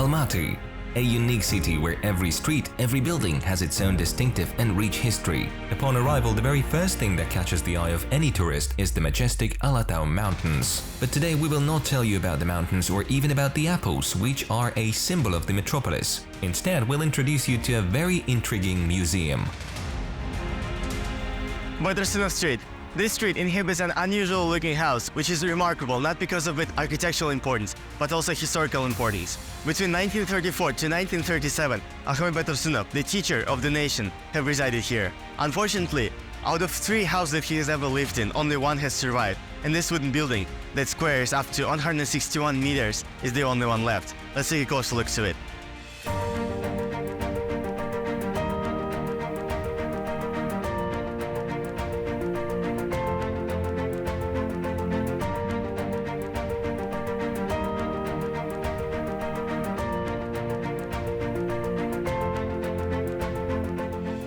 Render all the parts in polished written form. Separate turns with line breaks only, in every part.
Almaty, a unique city where every street, every building has its own distinctive and rich history. Upon arrival, the very first thing that catches the eye of any tourist is the majestic Alatau Mountains. But today we will not tell you about the mountains or even about the apples, which are a symbol of the metropolis. Instead, we'll introduce you to a very intriguing museum.
Baitursynuly Street. This street inhabits an unusual looking house, which is remarkable not because of its architectural importance, but also historical importance. Between 1934 to 1937, Ahmet Baitursynuly, the teacher of the nation, have resided here. Unfortunately, out of 3 houses that he has ever lived in, only one has survived, and this wooden building that squares up to 161 meters is the only one left. Let's take a closer look to it.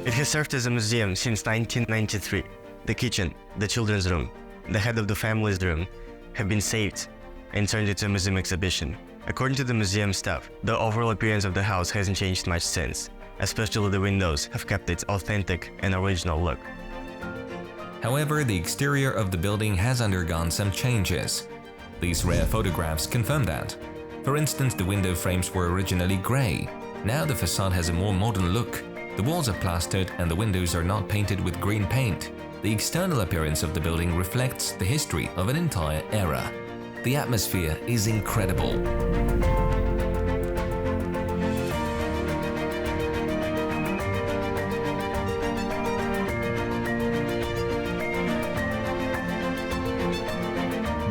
It has served as a museum since 1993. The kitchen, the children's room, the head of the family's room have been saved and turned into a museum exhibition. According to the museum staff, the overall appearance of the house hasn't changed much since, especially the windows have kept its authentic and original look.
However, the exterior of the building has undergone some changes. These rare photographs confirm that. For instance, the window frames were originally grey. Now the facade has a more modern look. The walls are plastered and the windows are not painted with green paint. The external appearance of the building reflects the history of an entire era. The atmosphere is incredible.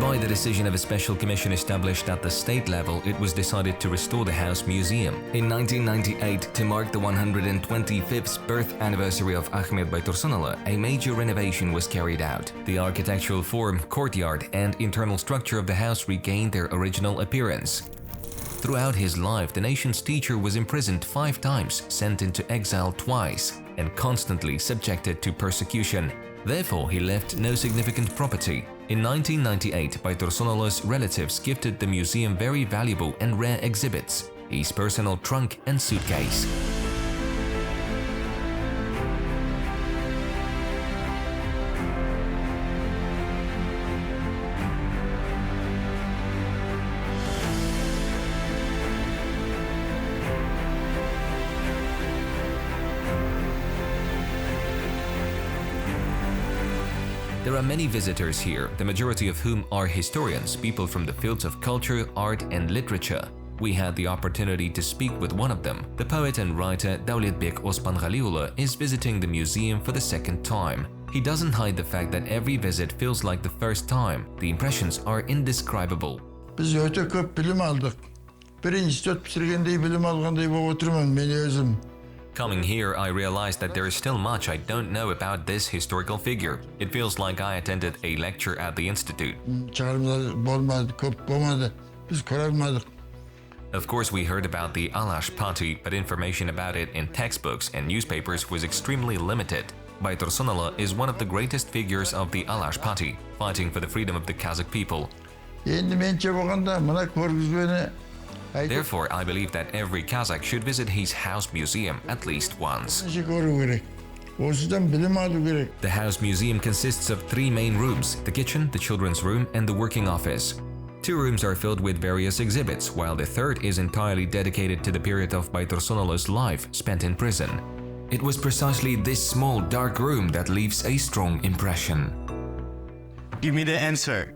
By the decision of a special commission established at the state level, it was decided to restore the house museum. In 1998, to mark the 125th birth anniversary of Ahmet Baitursynuly, a major renovation was carried out. The architectural form, courtyard, and internal structure of the house regained their original appearance. Throughout his life, the nation's teacher was imprisoned 5 times, sent into exile twice, and constantly subjected to persecution. Therefore, he left no significant property. In 1998, Baitursynuly's relatives gifted the museum very valuable and rare exhibits, his personal trunk and suitcase. There are many visitors here, the majority of whom are historians, people from the fields of culture, art and literature. We had the opportunity to speak with one of them. The poet and writer Davletbek Ospanghaliuly is visiting the museum for the 2nd time. He doesn't hide the fact that every visit feels like the first time. The impressions are indescribable.
Biz öte köp bilim aldık. Birinci dört bitirgendeyi bilim alganday boğup oturmam men özüm.
Coming here, I realized that there is still much I don't know about this historical figure. It feels like I attended a lecture at the institute. Of course, we heard about the Alash party, but information about it in textbooks and newspapers was extremely limited. Baitursynuly is one of the greatest figures of the Alash party, fighting for the freedom of the Kazakh people. Therefore, I believe that every Kazakh should visit his house museum at least once. The house museum consists of 3 main rooms: the kitchen, the children's room, and the working office. 2 rooms are filled with various exhibits, while the 3rd is entirely dedicated to the period of Baitursynuly's life spent in prison. It was precisely this small, dark room that leaves a strong impression.
Give me the answer.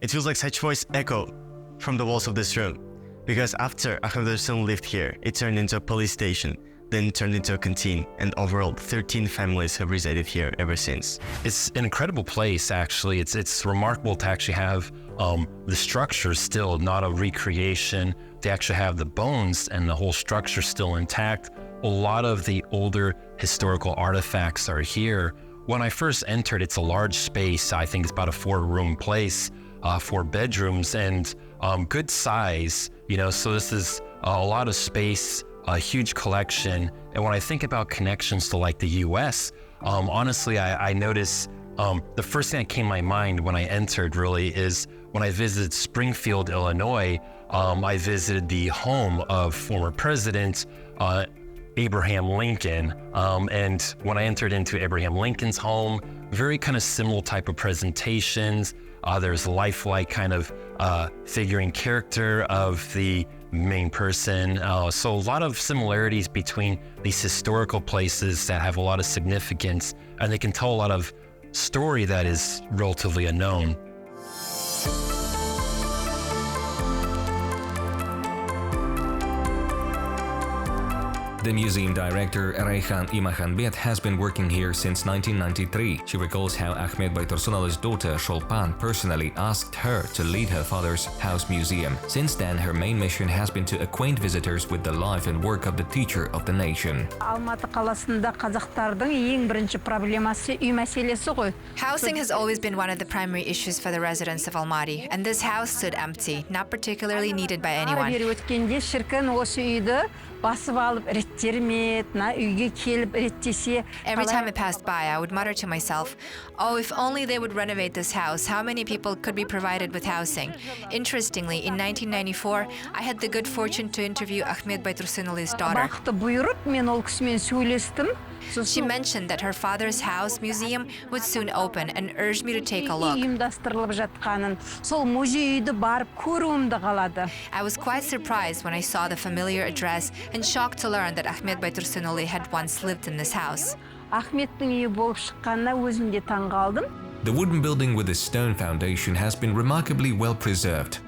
It feels like such voice echo from the walls of this room, because after Ahmet Baitursynuly lived here, it turned into a police station, then turned into a canteen, and overall 13 families have resided here ever since.
It's an incredible place, actually. It's remarkable to actually have the structure still, not a recreation. They actually have the bones and the whole structure still intact. A lot of the older historical artifacts are here. When I first entered, it's a large space. I think it's about a 4-room place, 4 bedrooms, and good size, so this is a lot of space, a huge collection. And when I think about connections to like the US, honestly, I notice the first thing that came to my mind when I entered really is when I visited Springfield, Illinois, I visited the home of former President Abraham Lincoln. And when I entered into Abraham Lincoln's home, very kind of similar type of presentations. There's lifelike kind of figuring character of the main person. So a lot of similarities between these historical places that have a lot of significance, and they can tell a lot of story that is relatively unknown.
The museum director, Reyhan Imakhanbet, has been working here since 1993. She recalls how Ahmet Baitursynuly's daughter, Sholpan, personally asked her to lead her father's house museum. Since then, her main mission has been to acquaint visitors with the life and work of the teacher of the nation.
Almaty қаласында қазақтардың ең бірінші проблемасы үй мәселесі ғой.
Housing has always been one of the primary issues for the residents of Almaty, and this house stood empty, not particularly needed by anyone.
Ары бері өткенде шіркін осы үйді басып алып реттермет, үйге келіп реттесе.
Every time I passed by, I would mutter to myself, oh, if only they would renovate this house, how many people could be provided with housing? Interestingly, in 1994, I had the good fortune to interview Ahmet Baitursynuly's daughter.
Бақты бұйырып, мен ол кісімен сөйлестім.
She mentioned that her father's house museum would soon open and urged me to take a look.
Ұйымдастырылып жатқанын, сол музей үйді барып көруімді қалады.
I was quite surprised when I saw the familiar address and shocked to learn that Ahmet Baitursynuly had once lived in this house.
Ахметтің үйі болып шыққанына өзім де таң қалдым.
The wooden building with a stone foundation has been remarkably well preserved.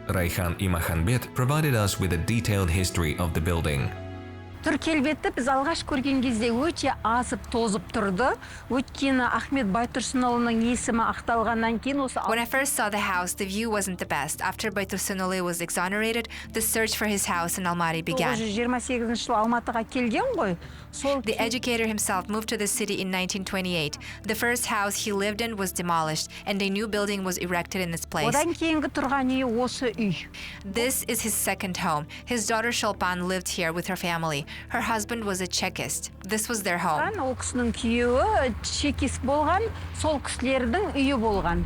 Reyhan Imakhanbet provided us with a detailed history of the building.
Түр келбеті біз алғаш көрген кезде өте азып тозып тұрды. Өйткені Ахмет Бaitursynulyның есімі ақталғаннан кейін осы.
When I first saw the house, the view wasn't the best. After Baitursynuly was exonerated, the search for his house in Almaty began.
1928 жылы Алматыға келген ғой.
The educator himself moved to the city in 1928. The first house he lived in was demolished, and a new building was erected in its place.
Одан кейінгі тұрған үйі осы үй.
This is his second home. His daughter Sholpan lived here with her family. Her husband was a Chekist. This was their home.
Ол кісінің күйеуі чекист болған, сол кісілердің үйі болған.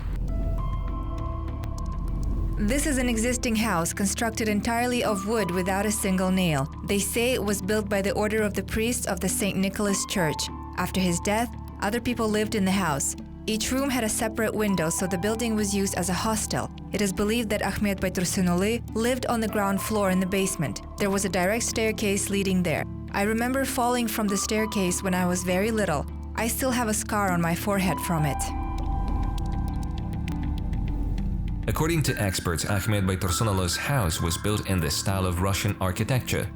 This is an existing house constructed entirely of wood without a single nail. They say it was built by the order of the priests of the St. Nicholas Church. After his death, other people lived in the house. Each room had a separate window, so the building was used as a hostel. It is believed that Ahmet Baitursynuly lived on the ground floor in the basement. There was a direct staircase leading there. I remember falling from the staircase when I was very little. I still have a scar on my forehead from it.
According to experts, Ahmet Baitursynuly's house was built in the style of Russian architecture.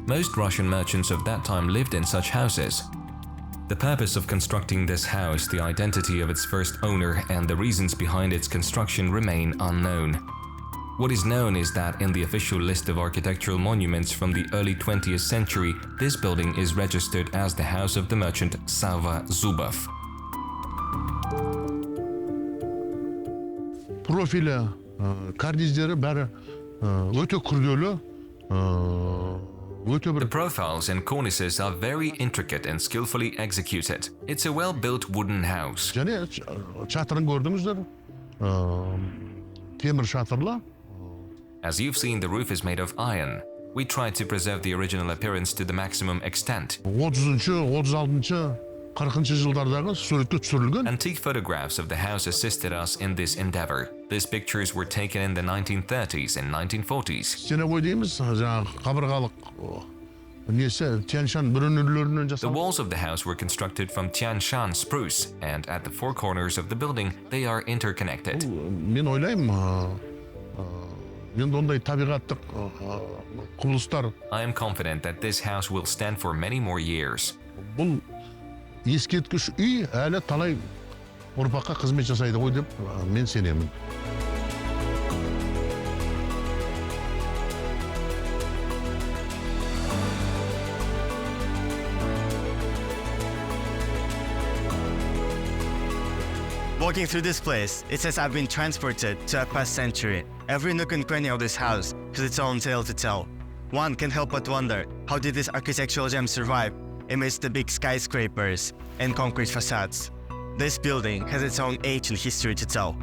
Most Russian merchants of that time lived in such houses. The purpose of constructing this house, the identity of its first owner, and the reasons behind its construction remain unknown. What is known is that in the official list of architectural monuments from the early 20th century, this building is registered as the house of the merchant Sava Zubov.
Профилі, кардиздері бәрі өте күрделі, өте бір.
The profiles and cornices are very intricate and skillfully executed. It's a well-built wooden house.
Және шатырын көрдіңіздер, темір шатырлы.
As you've seen, the roof is made of iron. We tried to preserve the original appearance to the maximum extent.
30-шы, 36-шы, 40-шы жылдардағы суретке түсірілген.
Antique photographs of the house assisted us in this endeavor. These pictures were taken in the 1930s and 1940s.
Стеновой дейміз, жаңағы қабырғалық несі, Тянь-Шан бүрінерлерінен
The
жасалған.
walls of the house were constructed from Tian-Shan spruce, and at the four corners of the building, they are interconnected.
Мен ойлаймын, мен ондай табиғаттық құбылыстар.
I am confident that this house will stand for many more years.
Бұл ескерткіш үй әлі талай ұрпаққа қызмет жасайды ғой деп мен сенемін.
Walking through this place, it says I've been transported to a past century. Every nook and cranny of this house has its own tale to tell. One can help but wonder, how did this architectural gem survive amidst the big skyscrapers and concrete facades? This building has its own ancient history to tell.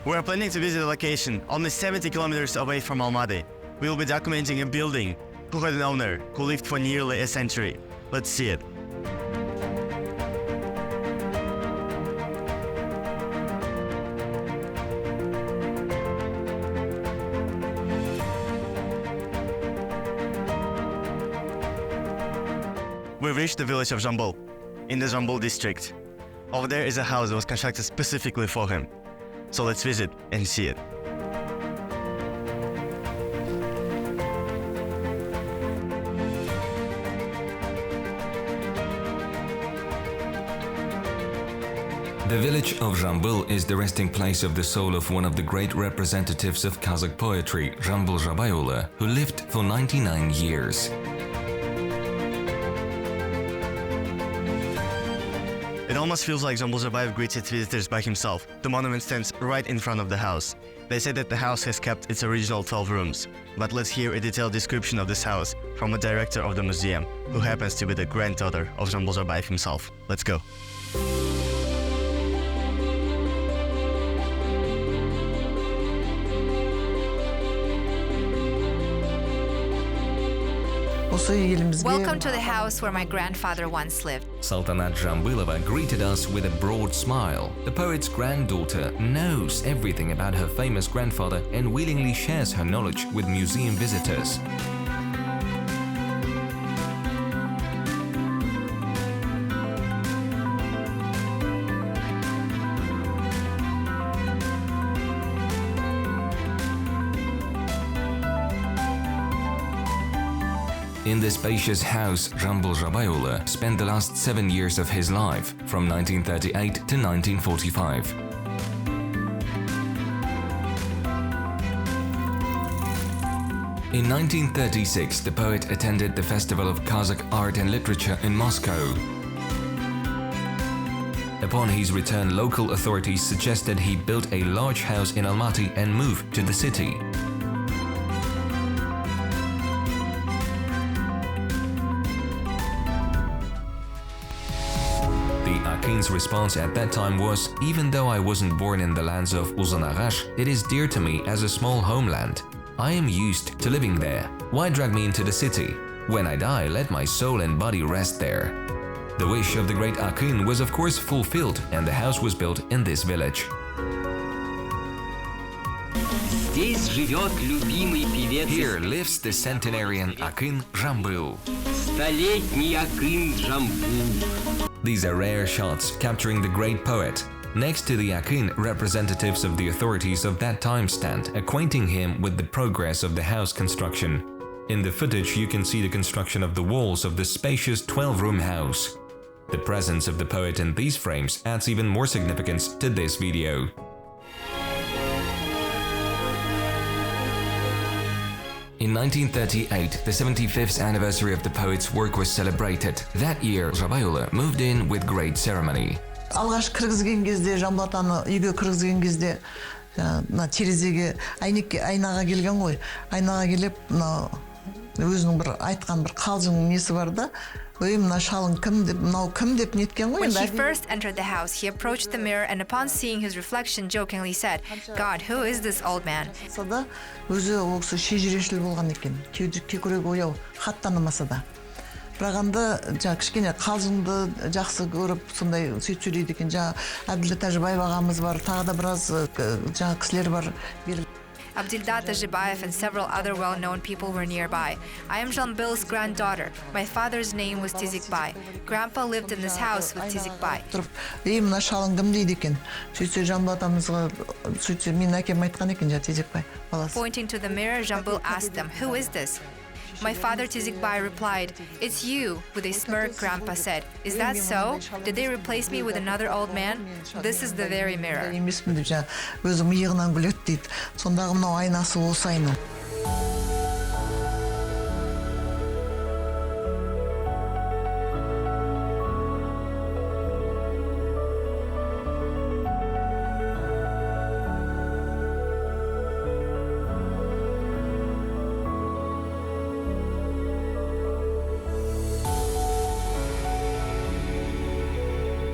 We are planning to visit a location only 70 kilometers away from Almaty. We will be documenting a building who had an owner who lived for nearly a century. Let's see it. We've reached the village of Zhambyl, in the Zhambyl district. Over there is a house that was constructed specifically for him. So let's visit and see it.
The village of Zhambyl is the resting place of the soul of one of the great representatives of Kazakh poetry, Zhambyl Zhabaiuly, who lived for 99 years.
It almost feels like Zhambyl Zhabaiuly greets its visitors by himself. The monument stands right in front of the house. They say that the house has kept its original 12 rooms. But let's hear a detailed description of this house from a director of the museum, who happens to be the granddaughter of Zhambyl Zhabaiuly himself. Let's go.
Welcome to the house where my grandfather once lived.
Sultanat Zhambylova greeted us with a broad smile. The poet's granddaughter knows everything about her famous grandfather and willingly shares her knowledge with museum visitors. In the spacious house, Zhambyl Zhabaiuly spent the last 7 years of his life, from 1938 to 1945. In 1936, the poet attended the Festival of Kazakh Art and Literature in Moscow. Upon his return, local authorities suggested he build a large house in Almaty and move to the city. Akhmed's response at that time was, even though I wasn't born in the lands of Uzunagash, it is dear to me as a small homeland. I am used to living there. Why drag me into the city? When I die, let my soul and body rest there. The wish of the great Akhmed was of course fulfilled, and the house was built in this village. Here lives the centenarian Akhmed Zhambyl. These are rare shots capturing the great poet. Next to the Akhmed, representatives of the authorities of that time stand, acquainting him with the progress of the house construction. In the footage, you can see the construction of the walls of the spacious 12-room house. The presence of the poet in these frames adds even more significance to this video. In 1938, the 75th anniversary of the poet's work was celebrated. That year, Zhabaiuly moved in with great ceremony.
Алғаш кіргізген кезде, Жамбыл атаны үйге кіргізген кезде, мына терезеге айнаға келген ғой. Айнаға келіп, мына өзінің бір айтқан бір қалжың несі бар да. When he
first entered the house, he approached the mirror and upon seeing his reflection jokingly said, "God, who is this old man?"
өзі ол кісі шежірешіл болған екен. Кекірек ояу, хат танымаса да. Бірақ анда кішкене қалжыңды жақсы көріп, сондай сөйлейді екен. Әбділда Тәжібаев ағамыз бар, тағы да біраз кісілер бар.
Abdildat Tazhibayev and several other well-known people were nearby. I am Zhambyl's granddaughter. My father's name was Tizikbay. Grandpa lived in this house with Tizikbay.
Мына шалың кім дейді екен. Сөйтсе Жамбыл атамызға, сөйтсе менің әкем айтқан екен, Тизикбай баласы.
Pointing to the mirror, Zhambyl asked them, "Who is this?" My father Tizikbay replied, "It's you." With a smirk, Grandpa said, "Is that so? Did they replace me with another old man? This is the very mirror."
Өзім иығынан күледі дейді. Сондағы мынау айнасы осы айна.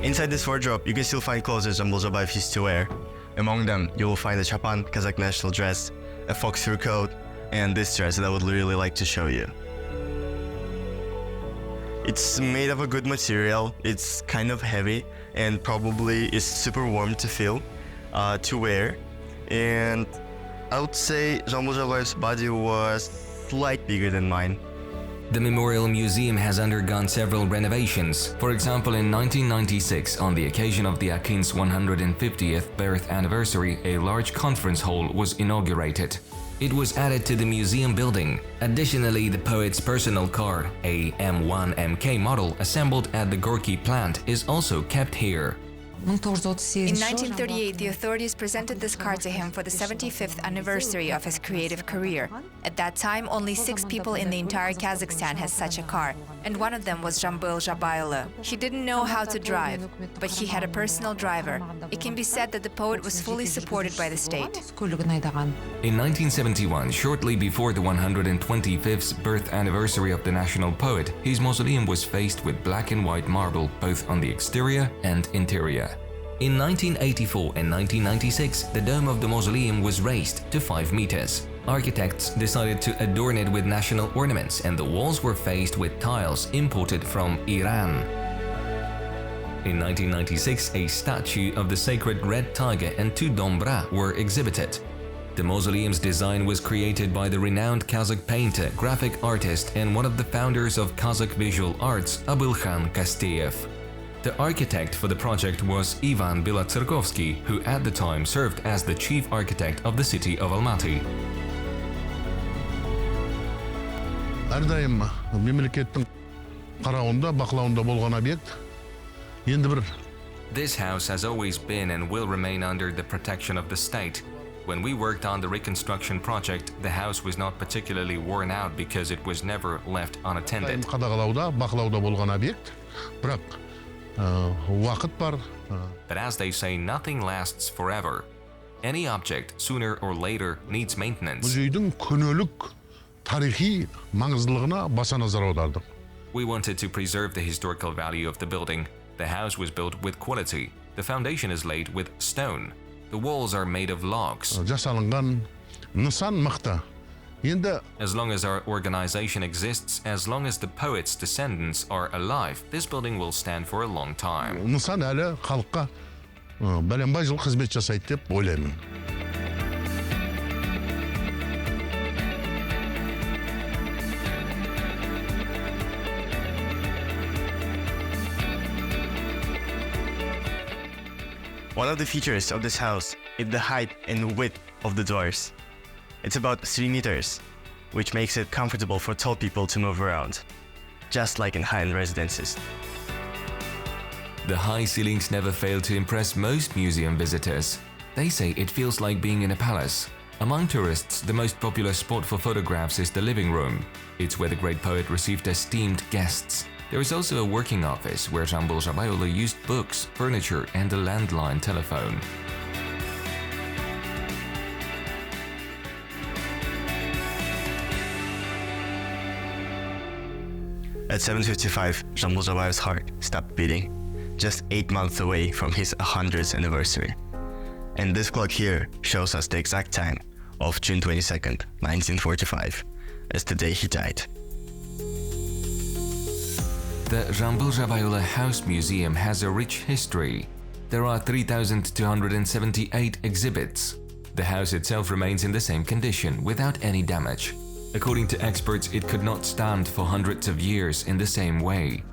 Inside this wardrobe, you can still find clothes that Zhambyl Zhabaiuly used to wear. Among them, you will find a chapan, Kazakh national dress, a fox fur coat, and this dress that I would really like to show you. It's made of a good material, it's kind of heavy, and probably is super warm to feel, to wear. And I would say Zhambyl Zhabaiuly's body was slightly bigger than mine.
The Memorial Museum has undergone several renovations. For example, in 1996, on the occasion of the Akin's 150th birth anniversary, a large conference hall was inaugurated. It was added to the museum building. Additionally, the poet's personal car, a M1 MK model assembled at the Gorky plant, is also kept here.
In 1938, the authorities presented this car to him for the 75th anniversary of his creative career. At that time, only 6 people in the entire Kazakhstan had such a car, and one of them was Zhambyl Zhabaiuly. He didn't know how to drive, but he had a personal driver. It can be said that the poet was fully supported by the state.
In 1971, shortly before the 125th birth anniversary of the national poet, his mausoleum was faced with black and white marble both on the exterior and interior. In 1984 and 1996, the dome of the mausoleum was raised to 5 meters. Architects decided to adorn it with national ornaments, and the walls were faced with tiles imported from Iran. In 1996, a statue of the sacred red tiger and 2 dombra were exhibited. The mausoleum's design was created by the renowned Kazakh painter, graphic artist, and one of the founders of Kazakh visual arts, Abylkhan Kasteyev. The architect for the project was Ivan Bilatsarkovsky, who at the time served as the chief architect of the city of Almaty.
Әрдайым мемлекеттің қарауында, бақылауында болған объект. Енді бір
This house has always been and will remain under the protection of the state. When we worked on the reconstruction project, the house was not particularly worn out because it was never left unattended.
қадағалауда, бақылауда болған объект. Бірақ уақыт бар.
But as they say, nothing lasts forever. Any object, sooner or later, needs maintenance.
Музейдің күнелік тарихи маңыздылығына баса назар аудардық.
We wanted to preserve the historical value of the building. The house was built with quality. The foundation is laid with stone. The walls are made of logs.
Жасалынған нысан мықты. Енді
As long as our organization exists, as long as the poet's descendants are alive, this building will stand for a long time.
нысан әлі халыққа бәленбай жыл қызмет жасайды деп ойлаймын.
One of the features of this house is the height and width of the doors. It's about 3 meters, which makes it comfortable for tall people to move around, just like in high-end residences.
The high ceilings never fail to impress most museum visitors. They say it feels like being in a palace. Among tourists, the most popular spot for photographs is the living room. It's where the great poet received esteemed guests. There is also a working office where Zhambyl Zhabaiuly used books, furniture, and a landline telephone.
At 7:55, Zhambyl Zhabaiuly's heart stopped beating, just 8 months away from his 100th anniversary. And this clock here shows us the exact time of June 22nd, 1945, as the day he died.
The Zhambyl Zhabaiuly House Museum has a rich history. There are 3,278 exhibits. The house itself remains in the same condition, without any damage. According to experts, it could not stand for hundreds of years in the same way.